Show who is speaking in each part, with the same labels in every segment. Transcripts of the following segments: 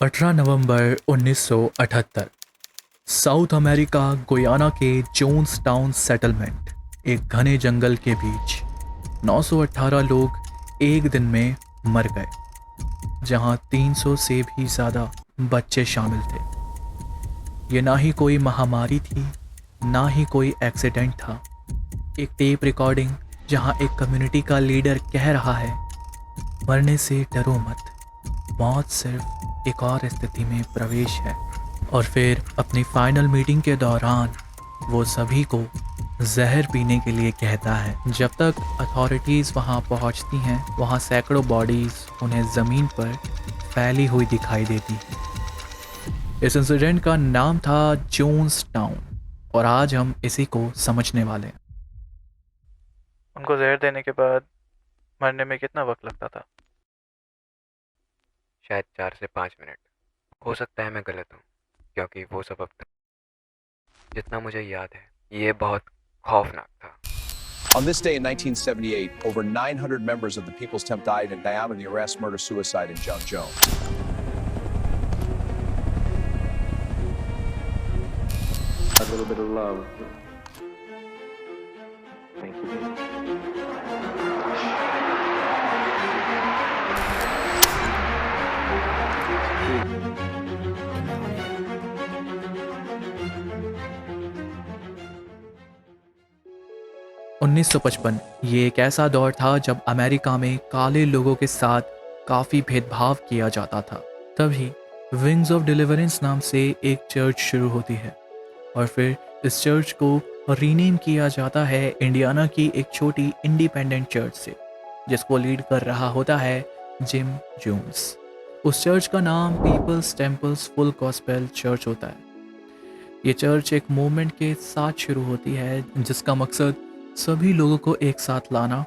Speaker 1: 18 नवंबर 1978 south America Guyana के Jones town settlement, एक घने जंगल के बीच 918 लोग एक दिन में मर गए, जहां 300 से भी ज़्यादा बच्चे शामिल थे। ये ना ही कोई महामारी थी, ना ही कोई एक्सीडेंट था। एक टेप रिकॉर्डिंग जहां एक कम्युनिटी का लीडर कह रहा है, मरने से डरो मत, मौत सिर्फ एक और स्थिति में प्रवेश है। और फिर अपनी फाइनल मीटिंग के दौरान वो सभी को जहर पीने के लिए कहता है। जब तक अथॉरिटीज़ वहाँ पहुँचती हैं, वहाँ सैकड़ों बॉडीज़ उन्हें ज़मीन पर फैली हुई दिखाई देती हैं। इस इंसिडेंट का नाम था जोन्स टाउन, और आज हम इसी को समझने वाले हैं।
Speaker 2: उनको जहर देने के बाद मरने में कितना वक्त लगता था?
Speaker 3: शायद 4 से 5 मिनट। हो सकता है मैं गलत हूँ, क्योंकि वो सब अब तक जितना मुझे याद है ये बहुत खौफनाक था।
Speaker 4: On this day in 1978, over 900 members of the People's Temp died in Diamond, the arrest, murder, suicide in Zhengzhou.
Speaker 5: A little bit of love. Thank you.
Speaker 1: 1955 ये एक ऐसा दौर था जब अमेरिका में काले लोगों के साथ काफ़ी भेदभाव किया जाता था। तभी विंग्स ऑफ डिलीवरेंस नाम से एक चर्च शुरू होती है, और फिर इस चर्च को रीनेम किया जाता है इंडियाना की एक छोटी इंडिपेंडेंट चर्च से, जिसको लीड कर रहा होता है जिम जोन्स। उस चर्च का नाम peoples temples full gospel church होता है। ये चर्च एक मूवमेंट के साथ शुरू होती है जिसका मकसद सभी लोगों को एक साथ लाना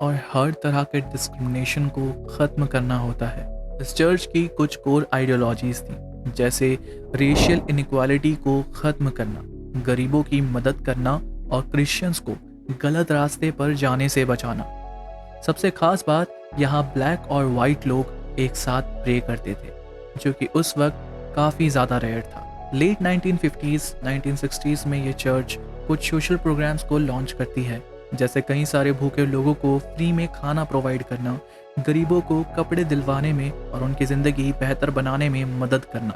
Speaker 1: और हर तरह के डिस्क्रिमिनेशन को ख़त्म करना होता है। इस चर्च की कुछ कोर आइडियोलॉजीज थी, जैसे रेशियल इनइक्वालिटी को ख़त्म करना, गरीबों की मदद करना और क्रिश्चियंस को गलत रास्ते पर जाने से बचाना। सबसे खास बात, यहाँ ब्लैक और वाइट लोग एक साथ प्रे करते थे, जो कि उस वक्त काफ़ी ज़्यादा रेयर था। लेट 1950s 1960s में ये चर्च कुछ सोशल प्रोग्राम्स को लॉन्च करती है, जैसे कई सारे भूखे लोगों को फ्री में खाना प्रोवाइड करना, गरीबों को कपड़े दिलवाने में और उनकी ज़िंदगी बेहतर बनाने में मदद करना।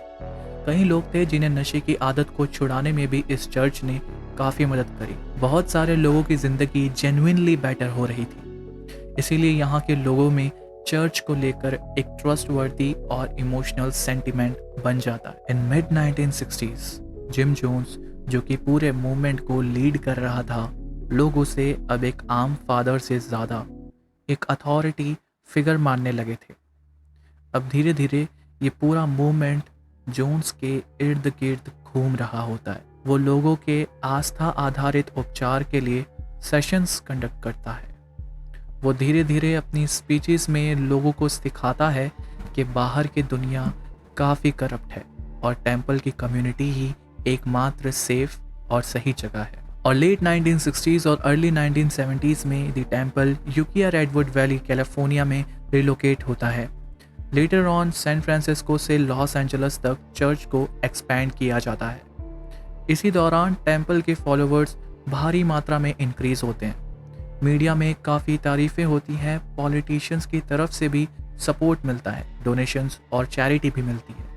Speaker 1: कई लोग थे जिन्हें नशे की आदत को छुड़ाने में भी इस चर्च ने काफ़ी मदद करी। बहुत सारे लोगों की ज़िंदगी जेन्युइनली बेटर हो रही थी, इसीलिए यहाँ के लोगों में चर्च को लेकर एक ट्रस्टवर्दी और इमोशनल सेंटिमेंट बन जाता है। In mid 1960s gym Jones, जो कि पूरे मूवमेंट को लीड कर रहा था, लोग उसे अब एक आम फादर से ज़्यादा एक अथॉरिटी फिगर मानने लगे थे। अब धीरे धीरे ये पूरा मूवमेंट जोन्स के इर्द गिर्द घूम रहा होता है। वो लोगों के आस्था आधारित उपचार के लिए सेशंस कंडक्ट करता है। वो धीरे धीरे अपनी स्पीचेस में लोगों को सिखाता है कि बाहर की दुनिया काफ़ी करप्ट है और टेम्पल की कम्युनिटी ही एकमात्र सेफ और सही जगह है। और लेट 1960s और अर्ली 1970s में the temple Ukiah Redwood Valley California में रिलोकेट होता है। लेटर ऑन सैन फ्रांसिस्को से लॉस एंजल्स तक चर्च को एक्सपैंड किया जाता है। इसी दौरान टेम्पल के फॉलोअर्स भारी मात्रा में इंक्रीज होते हैं। मीडिया में काफ़ी तारीफ़ें होती हैं, पॉलिटिशियंस की तरफ से भी सपोर्ट मिलता है, डोनेशंस और चैरिटी भी मिलती है।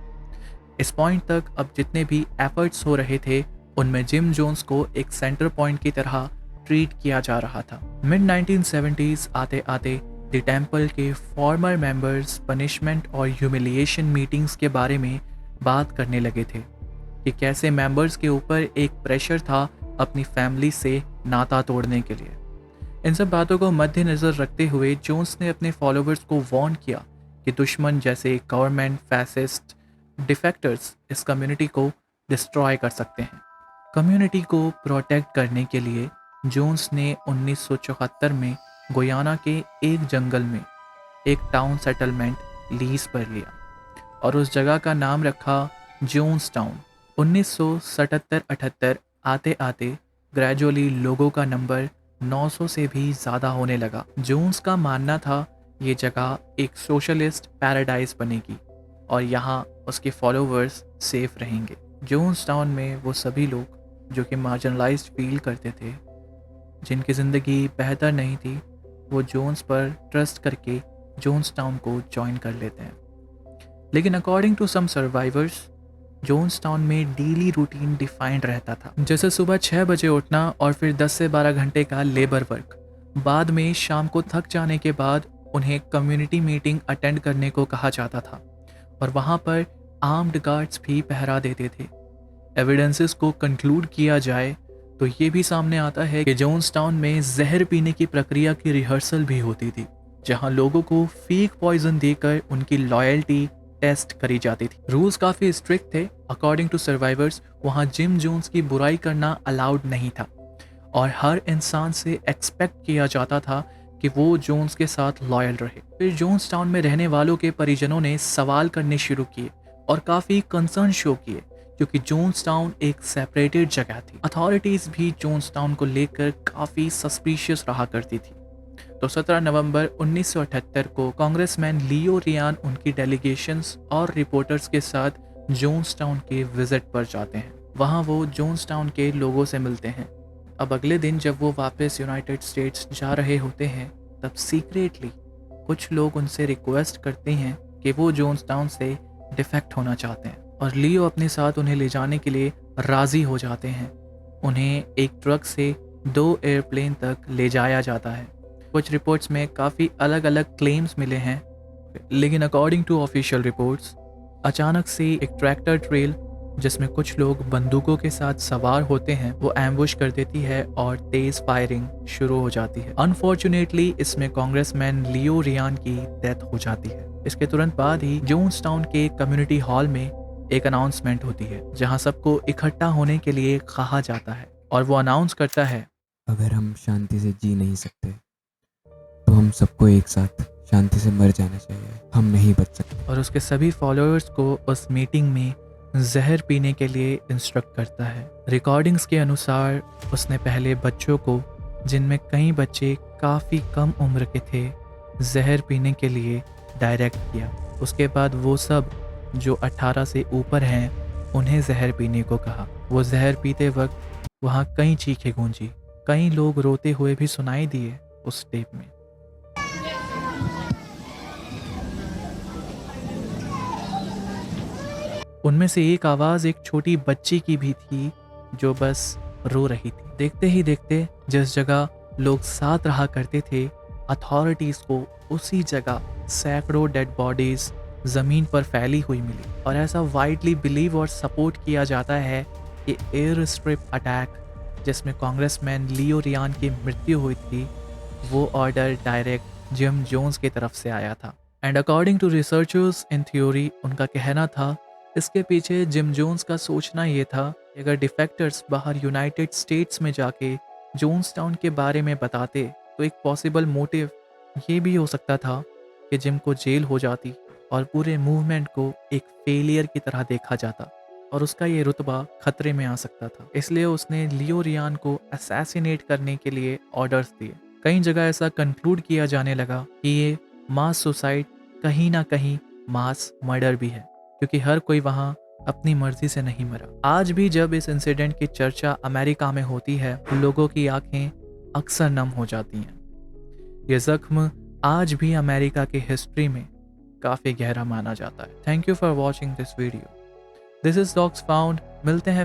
Speaker 1: इस पॉइंट तक अब जितने भी एफर्ट्स हो रहे थे, उनमें जिम जोन्स को एक सेंटर पॉइंट की तरह ट्रीट किया जा रहा था। मिड 1970s आते आते द टेम्पल के फॉर्मर मेंबर्स पनिशमेंट और ह्यूमिलिएशन मीटिंग्स के बारे में बात करने लगे थे कि कैसे मेंबर्स के ऊपर एक प्रेशर था अपनी फैमिली से नाता तोड़ने के लिए। इन सब बातों को मद्देनज़र रखते हुए जोन्स ने अपने फॉलोअर्स को वार्न किया कि दुश्मन जैसे गवर्नमेंट, फैसिस्ट, डिफेक्टर्स इस कम्युनिटी को डिस्ट्रॉय कर सकते हैं। कम्युनिटी को प्रोटेक्ट करने के लिए जोन्स ने 1974 में गुयाना के एक जंगल में एक टाउन सेटलमेंट लीज पर लिया और उस जगह का नाम रखा जोन्स टाउन। 1977-78 आते आते ग्रेजुअली लोगों का नंबर 900 से भी ज़्यादा होने लगा। जोन्स का मानना था ये जगह एक सोशलिस्ट पैराडाइज बनेगी, और यहाँ उसके फॉलोवर्स सेफ रहेंगे। जोन्स टाउन में वो सभी लोग जो कि मार्जिनलाइज्ड फील करते थे, जिनकी ज़िंदगी बेहतर नहीं थी, वो जोन्स पर ट्रस्ट करके जोन्स टाउन को ज्वाइन कर लेते हैं। लेकिन according to some survivors, Jonestown में डेली रूटीन डिफाइंड रहता था, जैसे सुबह 6 बजे उठना और फिर 10 से 12 घंटे का लेबर वर्क। बाद में शाम को थक जाने के बाद उन्हें कम्युनिटी मीटिंग अटेंड करने को कहा जाता था और वहाँ पर आर्म्ड गार्ड्स भी पहरा देते थे। एविडेंसेस को कंक्लूड किया जाए तो ये भी सामने आता है कि जोन्स टाउन में जहर पीने की प्रक्रिया की रिहर्सल भी होती थी, जहाँ लोगों को फेक पॉइजन देकर उनकी लॉयल्टी टेस्ट करी जाती थी। रूल्स काफ़ी स्ट्रिक्ट थे। अकॉर्डिंग टू सर्वाइवर्स, वहाँ जिम जोन्स की बुराई करना अलाउड नहीं था और हर इंसान से एक्सपेक्ट किया जाता था कि वो जोन्स के साथ लॉयल रहे। फिर जोन्स टाउन में रहने वालों के परिजनों ने सवाल करने शुरू किए और काफ़ी कंसर्न शो किए, क्योंकि जोन्स टाउन एक सेपरेटेड जगह थी। अथॉरिटीज़ भी जोन्स टाउन को लेकर काफ़ी सस्पिशियस रहा करती थी। तो 17 नवंबर 1978 को कांग्रेसमैन लियो रियान उनकी डेलीगेशंस और रिपोर्टर्स के साथ जोन्स टाउन के विजिट पर जाते हैं। वहाँ वो जोन्स टाउन के लोगों से मिलते हैं। अब अगले दिन जब वो वापस यूनाइटेड स्टेट्स जा रहे होते हैं, तब सीक्रेटली कुछ लोग उनसे रिक्वेस्ट करते हैं कि वो जोन्स टाउन से डिफेक्ट होना चाहते हैं और लियो अपने साथ उन्हें ले जाने के लिए राज़ी हो जाते हैं। उन्हें एक ट्रक से 2 एयरप्लेन तक ले जाया जाता है। कुछ रिपोर्ट्स में काफ़ी अलग अलग क्लेम्स मिले हैं, लेकिन अकॉर्डिंग टू ऑफिशियल रिपोर्ट्स, अचानक से एक ट्रैक्टर ट्रेल जिसमें कुछ लोग बंदूकों के साथ सवार होते हैं, वो एम्बुश कर देती है और तेज फायरिंग शुरू हो जाती है। अनफॉर्चुनेटली इसमें कांग्रेसमैन लियो रियान की डेथ हो जाती है। इसके तुरंत बाद ही जोन्स टाउन के कम्युनिटी हॉल में एक अनाउंसमेंट होती है, जहां सबको इकट्ठा होने के लिए कहा जाता है और वो अनाउंस करता है,
Speaker 6: अगर हम शांति से जी नहीं सकते तो हम सबको एक साथ शांति से मर जाना चाहिए, हम नहीं बच सकते।
Speaker 1: और उसके सभी फॉलोअर्स को उस मीटिंग में जहर पीने के लिए इंस्ट्रक्ट करता है। रिकॉर्डिंग्स के अनुसार उसने पहले बच्चों को, जिनमें कई बच्चे काफ़ी कम उम्र के थे, जहर पीने के लिए डायरेक्ट किया। उसके बाद वो सब जो 18 से ऊपर हैं उन्हें जहर पीने को कहा। वो जहर पीते वक्त वहाँ कई चीखें गूंजी, कई लोग रोते हुए भी सुनाई दिए उस टेप में। उनमें से एक आवाज़ एक छोटी बच्ची की भी थी जो बस रो रही थी। देखते ही देखते जिस जगह लोग साथ रहा करते थे, अथॉरिटीज़ को उसी जगह सैकड़ों डेड बॉडीज़ ज़मीन पर फैली हुई मिली और ऐसा वाइडली बिलीव और सपोर्ट किया जाता है कि एयर स्ट्रिप अटैक जिसमें कांग्रेसमैन लियो रियान की मृत्यु हुई थी, वो ऑर्डर डायरेक्ट जिम जोन्स की तरफ से आया था। And according to researchers in theory, उनका कहना था इसके पीछे जिम जोन्स का सोचना ये था कि अगर डिफेक्टर्स बाहर यूनाइटेड स्टेट्स में जाके जोन्स टाउन के बारे में बताते तो एक पॉसिबल मोटिव ये भी हो सकता था कि जिम को जेल हो जाती और पूरे मूवमेंट को एक फेलियर की तरह देखा जाता और उसका ये रुतबा खतरे में आ सकता था। इसलिए उसने लियो रियान को असैसिनेट करने के लिए ऑर्डर्स दिए। कई जगह ऐसा कंक्लूड किया जाने लगा कि ये मास सुसाइड कहीं ना कहीं मास मर्डर भी है, क्योंकि हर कोई वहाँ अपनी मर्जी से नहीं मरा। आज भी जब इस इंसिडेंट की चर्चा अमेरिका में होती है, लोगों की आंखें अक्सर नम हो जाती हैं। ये जख्म आज भी अमेरिका की हिस्ट्री में काफ़ी गहरा माना जाता है। Thank you for watching this video. This is dogs found. मिलते हैं